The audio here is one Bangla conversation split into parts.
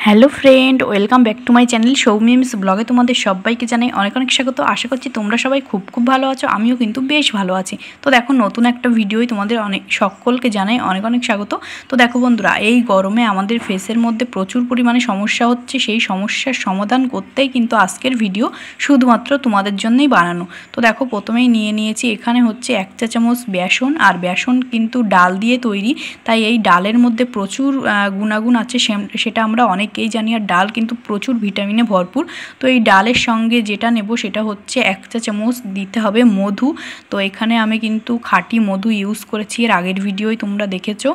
Hello friend, welcome back to my channel সৌমিমস ব্লগে তোমাদের সবাইকে জানাই অনেক অনেক স্বাগত। আশা করছি তোমরা সবাই খুব খুব ভালো আছো, আমিও কিন্তু বেশ ভালো আছি। তো দেখো, নতুন একটা ভিডিওই তোমাদের সকলকে জানাই অনেক অনেক স্বাগত। তো দেখো বন্ধুরা, এই গরমে আমাদের ফেসের মধ্যে প্রচুর পরিমাণে সমস্যা হচ্ছে, সেই সমস্যার সমাধান করতেই কিন্তু আজকের ভিডিও শুধুমাত্র তোমাদের জন্যই বানানো। তো দেখো, প্রথমেই নিয়ে নিয়েছি এখানে হচ্ছে 1 চা চামচ বেসন, আর বেসন কিন্তু ডাল দিয়ে তৈরি, তাই এই ডালের মধ্যে প্রচুর গুণাগুণ আছে, সেটা আমরা অনেকেই জানি। আর ডাল কিন্তু প্রচুর ভিটামিনে ভরপুর। তো এই ডালের সঙ্গে যেটা নেব সেটা হচ্ছে 1 চা চামচ দিতে হবে মধু। তো এখানে আমি কিন্তু খাঁটি মধু ইউজ করেছি, এর আগের ভিডিওই তোমরা দেখেছো।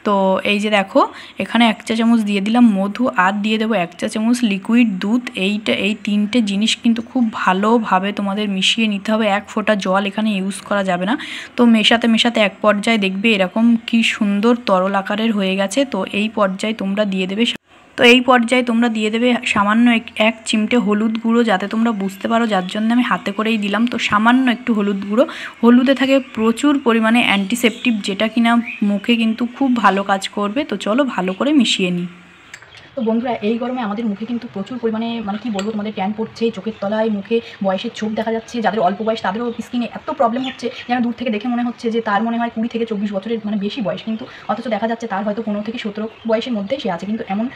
তো এই যে দেখো, এখানে 1 চা চামচ দিয়ে দিলাম মধু, আর দিয়ে দেবো 1 চা চামচ লিকুইড দুধ। এই তিনটে জিনিস কিন্তু খুব ভালোভাবে তোমাদের মিশিয়ে নিতে হবে। এক ফোঁটা জল এখানে ইউজ করা যাবে না। তো মেশাতে মেশাতে এক পর্যায়ে দেখবে এরকম কি সুন্দর তরল আকারের হয়ে গেছে। তো এই পর্যায়ে তোমরা দিয়ে দেবে সামান্য এক চিমটে হলুদ গুঁড়ো, যাতে তোমরা বুঝতে পারো, যার জন্য আমি হাতে করেই দিলাম। তো সামান্য একটু হলুদ গুঁড়ো, হলুদে থাকে প্রচুর পরিমাণে অ্যান্টিসেপটিভ, যেটা কিনা মুখে কিন্তু খুব ভালো কাজ করবে। তো চলো ভালো করে মিশিয়ে নিই। তো বন্ধুরা, এই গরমে আমাদের মুখে কিন্তু প্রচুর পরিমাণে কি বলবো তোমাদের, ট্যান পড়ছে, চোখের তলায় মুখে বয়সের ছোপ দেখা যাচ্ছে। যাদের অল্প বয়স তাদেরও স্কিনে এত প্রবলেম হচ্ছে, যেন দূর থেকে দেখে মনে হচ্ছে যে তার মনে হয় 20 থেকে 24 বছরের বেশি বয়স, কিন্তু অথচ দেখা যাচ্ছে তার হয়তো 15 থেকে 17 বয়সের মধ্যেই সে আছে, কিন্তু এমন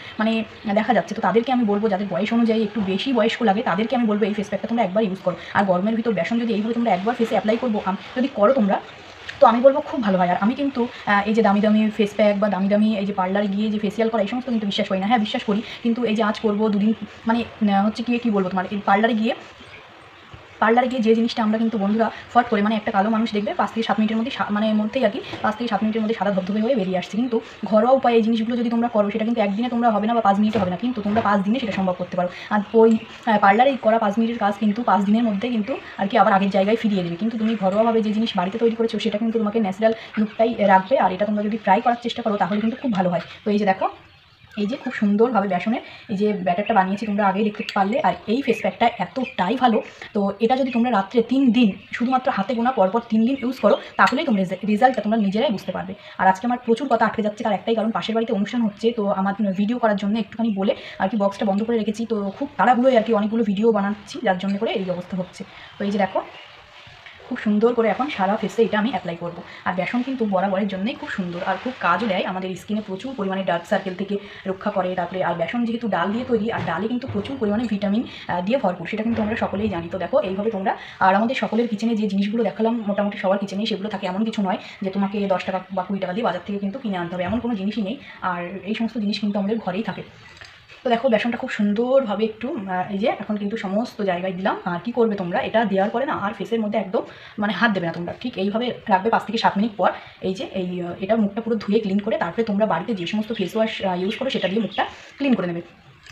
দেখা যাচ্ছে। তো তাদেরকে আমি বলবো, যাদের বয়স অনুযায়ী একটু বেশি বয়স্ক লাগে, তাদেরকে আমি বলবো এই ফেস প্যাকটা তোমরা একবার ইউজ করো। আর গরমের ভিতর বেসন যদি এইভাবে তোমরা একবার ফেসে অ্যাপ্লাই করবো যদি করো তোমরা, তো আমি বলবো খুব ভালো হয়। আর আমি কিন্তু এই যে দামি দামি ফেস প্যাক বা দামি দামি এই যে পার্লারে গিয়ে যে ফেসিয়াল করা, এই সমস্ত কিন্তু বিশ্বাস করি না। হ্যাঁ, বিশ্বাস করি, কিন্তু এই যে আজ করবো দুদিন হচ্ছে কি বলবো তোমার, এই পার্লারে গিয়ে যে জিনিসটা আমরা কিন্তু বন্ধুরা ফট করে একটা কালো মানুষ দেখবে 5 থেকে 7 মিনিটের মধ্যে মধ্যেই আর কি 5 থেকে 7 মিনিটের মধ্যে সাদা ধবধবে হয়ে বেরিয়ে আসছে। কিন্তু ঘরোয়া উপায়ে এই জিনিসগুলো যদি তোমরা করো, সেটা কিন্তু একদিনে তোমরা হবে না বা 5 মিনিটে হবে না, কিন্তু তোমরা 5 দিনে সেটা সম্ভব করতে পারো। আর ওই পার্লারে করা 5 মিনিটের কাজ কিন্তু 5 দিনের মধ্যে কিন্তু আর কি আবার আগের জায়গায় ফিরিয়ে দেবে। কিন্তু তুমি ঘরোয়াভাবে যে জিনিস বাড়িতে তৈরি করেছো, সেটা কিন্তু তোমাকে ন্যাচারাল লুকটাই রাখবে। আর এটা তোমরা যদি ট্রাই করার চেষ্টা করো, তাহলে কিন্তু খুব ভালো হয়। তো এই যে দেখো, এই যে খুব সুন্দরভাবে বেসনের এই যে ব্যাটারটা বানিয়েছি, তোমরা আগেই দেখতে পারলে। আর এই ফেস প্যাকটা এতটাই ভালো, তো এটা যদি তোমরা রাত্রে 3 দিন শুধুমাত্র হাতে গোনা পরপর 3 দিন ইউজ করো, তাহলেই তোমরা রেজাল্টটা তোমরা নিজেরাই বুঝতে পারবে। আর আজকে আমার প্রচুর কথা আটকে যাচ্ছে, তার একটাই কারণ, পাশের বাড়িতে অনুষ্ঠান হচ্ছে। তো আমার ভিডিও করার জন্য একটুখানি বলে আর কি বক্সটা বন্ধ করে রেখেছি। তো খুব তাড়াহুড়োই আর কি অনেকগুলো ভিডিও বানাচ্ছি, যার জন্য করে এই অবস্থা হচ্ছে। তো এই যে দেখো, খুব সুন্দর করে এখন সারা ফেসে এটা আমি অ্যাপ্লাই করব। আর বেসন কিন্তু বরাবরের জন্যই খুব সুন্দর আর খুব কাজও দেয়, আমাদের স্কিনে প্রচুর পরিমাণে ডার্ক সার্কেল থেকে রক্ষা করে। তারপরে আর বেসন যেহেতু ডাল দিয়ে তৈরি, আর ডালে কিন্তু প্রচুর পরিমাণে ভিটামিন দিয়ে ভরপুর, সেটা কিন্তু আমরা সকলেই জানি। তো দেখো, এইভাবে তোমরা, আর আমাদের সকলের কিচেনে যে জিনিসগুলো দেখালাম, মোটামুটি সবার কিচেনে সেগুলো থাকে। এমন কিছু নয় যে তোমাকে 10 টাকা বা 20 টাকা দিয়ে বাজার থেকে কিন্তু কিনে আনতে হবে, এমন কোনো জিনিসই নেই। আর এই সমস্ত জিনিস কিন্তু আমাদের ঘরেই থাকে। তো দেখো, বেসনটা খুব সুন্দরভাবে একটু এই যে এখন কিন্তু সমস্ত জায়গায় দিলাম। আর কি করবে তোমরা, এটা দেওয়ার পরে না আর ফেসের মধ্যে একদম হাত দেবে না তোমরা, ঠিক এইভাবে রাখবে 5 থেকে 7 মিনিট পর। এই যে এটা মুখটা পুরো ধুয়ে ক্লিন করে, তারপরে তোমরা বাড়িতে যে সমস্ত ফেস ওয়াশ ইউজ করো, সেটা দিয়ে মুখটা ক্লিন করে নেবে।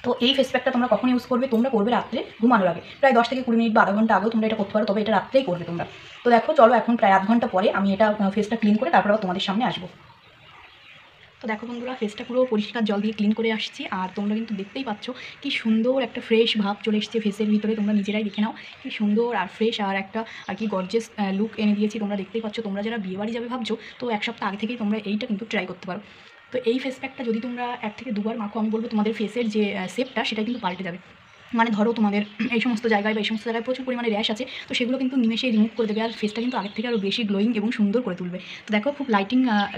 তো এই ফেস প্যাকটা তোমরা কখন ইউজ করবে, তোমরা করবে রাত্রে ঘুমানোর আগে, প্রায় 10 থেকে 20 মিনিট বা আধা ঘন্টা আগেও তোমরা এটা করতে পারো, তবে এটা রাত্রেই করবে তোমরা। তো দেখো, চলো এখন প্রায় আধ ঘন্টা পরে আমি এটা ফেসটা ক্লিন করে তারপর তোমাদের সামনে আসবো। তো দেখো বন্ধুরা, ফেসটা পুরো পরিষ্কার জল দিয়ে ক্লিন করে আসছি, আর তোমরা কিন্তু দেখতেই পাচ্ছ কি সুন্দর একটা ফ্রেশ ভাব চলে এসছে ফেসের ভিতরে। তোমরা নিজেরাই দেখে নাও কি সুন্দর আর ফ্রেশ আর একটা আর কি গর্জিয়াস লুক এনে দিয়েছি। তোমরা দেখতেই পাচ্ছ। তোমরা যারা বিয়েবাড়ি যাবে ভাবছো, তো 1 সপ্তাহ আগে থেকেই তোমরা এইটা কিন্তু ট্রাই করতে পারো। তো এই ফেস প্যাকটা যদি তোমরা 1 থেকে 2 বার মাখো, আমি বলবো তোমাদের ফেসের যে শেপটা, সেটা কিন্তু পাল্টে যাবে। ধরো তোমাদের এই সমস্ত জায়গায় প্রচুর পরিমাণে র্যাশ আছে, তো সেগুলো কিন্তু নিমেষেই রিমুভ করে দেবে, আর ফেসটা কিন্তু আগের থেকে আরও বেশি গ্লোয়িং এবং সুন্দর করে তুলবে। তো দেখো, খুব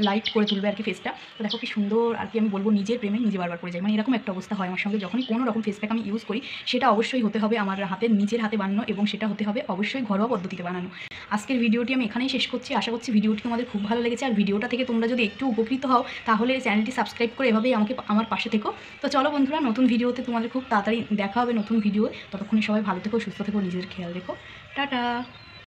লাইট করে তুলবে আর কি ফেসটা। তো দেখো কি সুন্দর আর কি, আমি বলবো নিজের প্রেমে নিজে বারবার পড়ে যায়। এরকম একটা অবস্থা হয় আমার সঙ্গে, যখনই কোনো রকম ফেস প্যাক আমি ইউজ করি, সেটা অবশ্যই হতে হবে আমার নিজের হাতে বানানো, এবং সেটা হতে হবে অবশ্যই ঘরোয়া পদ্ধতিতে বানানো। আজকের ভিডিওটি আমি এখানেই শেষ করছি। আশা করছি ভিডিওটি তোমাদের খুব ভালো লেগেছে, আর ভিডিওটা থেকে তোমরা যদি একটু উপকৃত হও, তাহলে চ্যানেলটি সাবস্ক্রাইব করে এভাবেই আমার পাশে থেকো। তো চলো বন্ধুরা, নতুন ভিডিওতে তোমাদের খুব তাড়াতাড়ি দেখা হবে, নতুন ভিডিও। ততক্ষণে সবাই ভালো থেকো, সুস্থ থেকো, নিজেদের খেয়াল রেখো। টাটা।